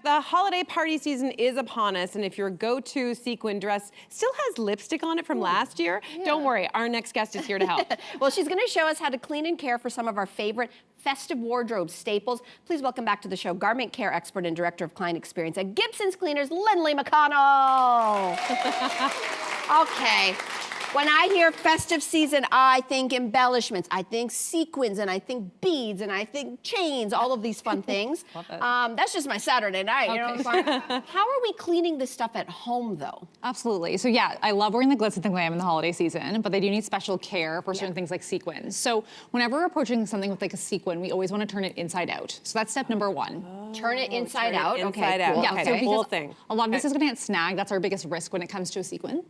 The holiday party season is upon us, and if your go-to sequin dress still has lipstick on it from last year, don't worry, our next guest is here to help. Well, she's gonna show us how to clean and care for some of our favorite festive wardrobe staples. Please welcome back to the show garment care expert and director of client experience at Gibson's Cleaners, Linley McConnell. Okay. When I hear festive season, I think embellishments, I think sequins, and I think beads, and I think chains, all of these fun things. That's just my Saturday night, you know what I'm saying? How are we cleaning this stuff at home, though? Absolutely. So yeah, I love wearing the glitz and the glam in the holiday season, but they do need special care for certain things like sequins. So whenever we're approaching something with like a sequin, we always want to turn it inside out. So that's step number one. Turn it inside out. Inside out. Cool. Yeah, so the whole thing. A lot of this is going to get snagged. That's our biggest risk when it comes to a sequin.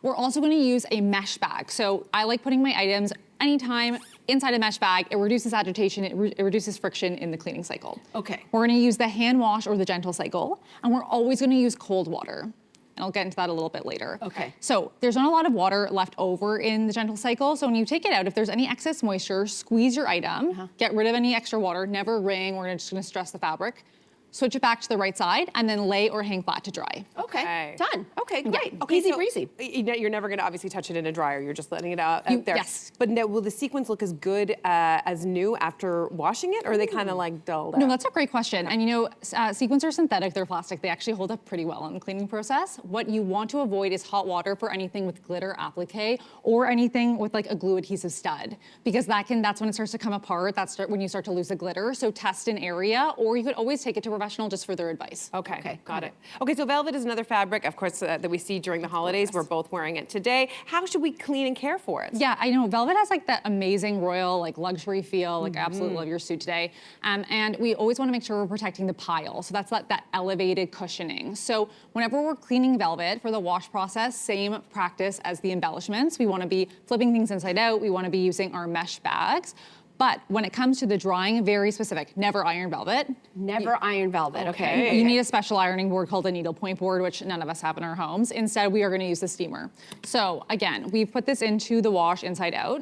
We're also going to use a mesh bag. So I like putting my items anytime inside a mesh bag. It reduces agitation, it reduces friction in the cleaning cycle. Okay. We're going to use the hand wash or the gentle cycle, and we're always going to use cold water. And I'll get into that a little bit later. Okay. So there's not a lot of water left over in the gentle cycle. So when you take it out, if there's any excess moisture, squeeze your item, get rid of any extra water, never wring, we're just gonna stress the fabric. Switch it back to the right side and then lay or hang flat to dry. Okay, done. Okay, great. Okay, Easy so breezy. You're never going to obviously touch it in a dryer. You're just letting it out there. Yes. But now, will the sequins look as good as new after washing it, or are they kind of like dulled out? No, that's a great question. And you know, sequins are synthetic, they're plastic. They actually hold up pretty well in the cleaning process. What you want to avoid is hot water for anything with glitter applique or anything with like a glue adhesive stud, because that's when it starts to come apart. That's when you start to lose the glitter. So test an area, or you could always take it to a professional just for their advice. Okay, got it. Okay, so velvet is another fabric, of course, that we see during the holidays. We're both wearing it today. How should we clean and care for it? Yeah, I know. Velvet has like that amazing royal, like luxury feel. Like I absolutely love your suit today. And we always want to make sure we're protecting the pile. So that's that elevated cushioning. So whenever we're cleaning velvet for the wash process, same practice as the embellishments. We want to be flipping things inside out. We want to be using our mesh bags. But when it comes to the drying, very specific. Never iron velvet. Never iron velvet, okay. You need a special ironing board called a needlepoint board, which none of us have in our homes. Instead, we are gonna use the steamer. So again, we've put this into the wash inside out.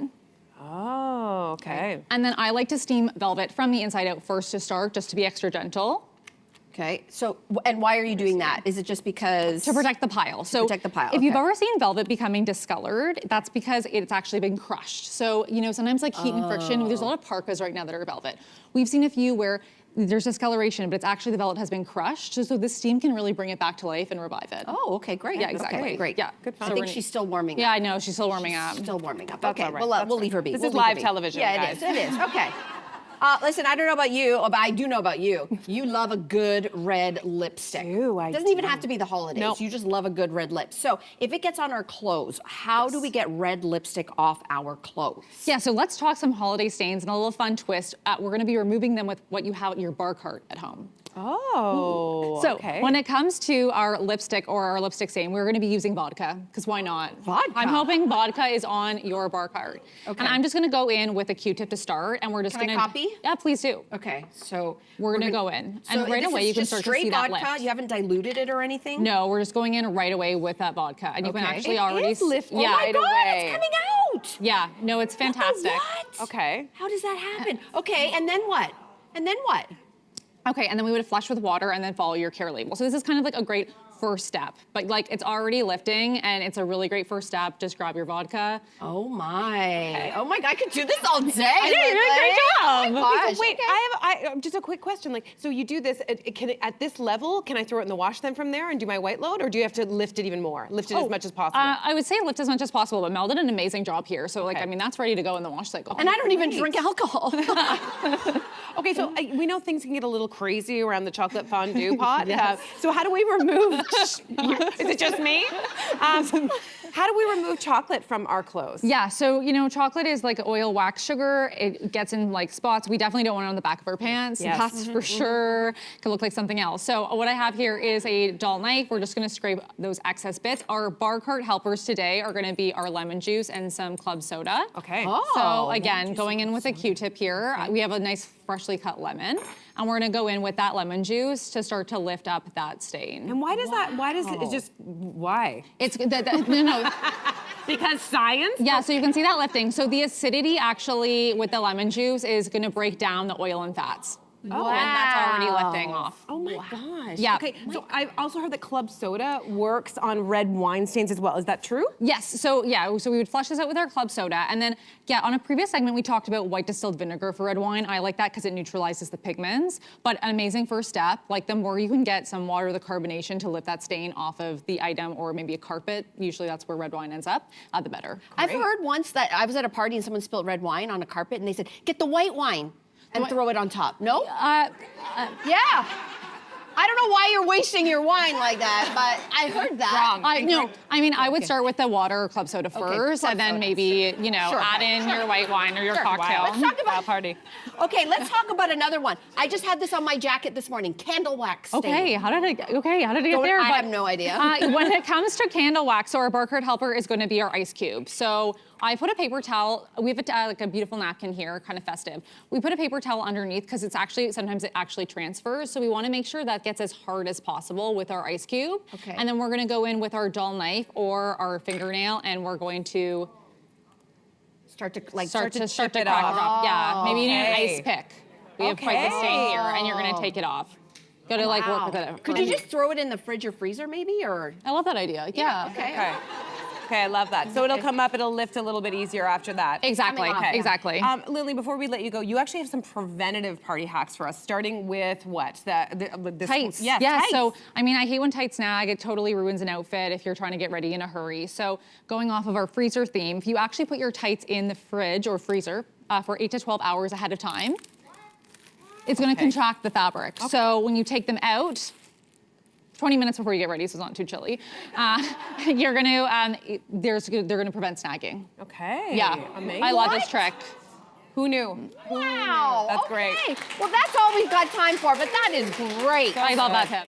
Oh, okay. And then I like to steam velvet from the inside out first to start, just to be extra gentle. Okay, so, and why are you doing that? Is it just because? To protect the pile. So protect the pile, if you've ever seen velvet becoming discolored, that's because it's actually been crushed. So, you know, sometimes like heat and friction, there's a lot of parkas right now that are velvet. We've seen a few where there's discoloration, but it's actually the velvet has been crushed. So this steam can really bring it back to life and revive it. Oh, okay, great. Yeah, exactly. Okay, great. Yeah, good. I think she's still warming up. Yeah, I know, she's still warming up. Still warming up. That's Okay, all right. we'll leave her be. This is live television, Yeah, guys. it is, okay. Listen, I don't know about you, but I do know about you. You love a good red lipstick. I doesn't even have to be the holidays. Nope. You just love a good red lip. So if it gets on our clothes, how do we get red lipstick off our clothes? Yeah, so let's talk some holiday stains and a little fun twist. We're gonna be removing them with what you have at your bar cart at home. Oh, So okay. when it comes to our lipstick or our lipstick stain, we're gonna be using vodka, because why not? Vodka? I'm hoping vodka is on your bar cart. Okay. And I'm just gonna go in with a Q-tip to start, and we're just Can I gonna- copy? Yeah, please do. Okay, so We're gonna go in. So And right this away is you can just start to straight see that vodka? lift. You haven't diluted it or anything? No, we're just going in right away with that vodka. And you can Okay. actually It already- is lifting Yeah, right Oh my God, away. it's coming out! Yeah, no, it's fantastic. What? Okay. How does that happen? Okay, and then what? And then what? Okay, and then we would flush with water and then follow your care label. So this is kind of like a great first step, but like it's already lifting and it's a really great first step. Just grab your vodka. Oh my. Oh my God, I could do this all day. I know, you're doing a great job. Oh my gosh. Wait, I have just a quick question. Like, so you do this at this level? Can I throw it in the wash then from there and do my white load, or do you have to lift it even more? Lift it as much as possible. I would say lift as much as possible, but Mel did an amazing job here. So like, Okay. I mean, that's ready to go in the wash cycle. And I don't even drink alcohol. Okay, so we know things can get a little crazy around the chocolate fondue pot. So how do we remove? Is it just me? How do we remove chocolate from our clothes? Yeah, so you know, chocolate is like oil, wax, sugar. It gets in like spots. We definitely don't want it on the back of our pants. Yes. That's for sure. Could look like something else. So what I have here is a dull knife. We're just gonna scrape those excess bits. Our bar cart helpers today are gonna be our lemon juice and some club soda. Okay. So again, going in with a Q-tip here. We have a nice freshly cut lemon, and we're gonna go in with that lemon juice to start to lift up that stain. And why does that? Why does it just? Why? It's no. Because science? Yeah, so you can see that lifting. So the acidity actually with the lemon juice is gonna break down the oil and fats. And that's already lifting off. Oh my gosh. Yeah. Okay, so I've also heard that club soda works on red wine stains as well. Is that true? Yes, so we would flush this out with our club soda. And then, on a previous segment, we talked about white distilled vinegar for red wine. I like that because it neutralizes the pigments, but an amazing first step. Like the more you can get some water, the carbonation to lift that stain off of the item or maybe a carpet, usually that's where red wine ends up, the better. I've heard once that I was at a party and someone spilled red wine on a carpet and they said, get the white wine and throw it on top. No? Yeah. I don't know why you're wasting your wine like that, but I heard that. Wrong. I would start with the water or club soda first, and then maybe, add in your white wine or your cocktail. Let's talk about party. Okay, let's talk about another one. I just had this on my jacket this morning, candle wax stain. Okay, how did it get there? I have no idea. When it comes to candle wax, so our barcode helper is going to be our ice cube. So I put a paper towel. We have like a beautiful napkin here, kind of festive. We put a paper towel underneath because sometimes it actually transfers. So we want to make sure that gets as hard as possible with our ice cube. Okay. And then we're going to go in with our dull knife or our fingernail, and we're going to start to crack it chip it off. off. Yeah, maybe you need an Okay. ice pick. We have quite the stain here, and you're going to take it off. Got to work with it. Could you just throw it in the fridge or freezer maybe, or? I love that idea. Yeah. Okay. Okay, I love that. So it'll come up, it'll lift a little bit easier after that. Exactly. Okay. Exactly. Lily, before we let you go, you actually have some preventative party hacks for us, starting with what? This Tights. Yes, yeah, tights. so I hate when tights snag. It totally ruins an outfit if you're trying to get ready in a hurry. So going off of our freezer theme, if you actually put your tights in the fridge or freezer for 8 to 12 hours ahead of time, it's going to contract the fabric. Okay. So when you take them out, 20 minutes before you get ready, so it's not too chilly, they're gonna prevent snagging. Okay. Yeah, Amazing. I love this trick. Who knew? Wow. That's great. Well, that's all we've got time for, but that is great. I love that tip.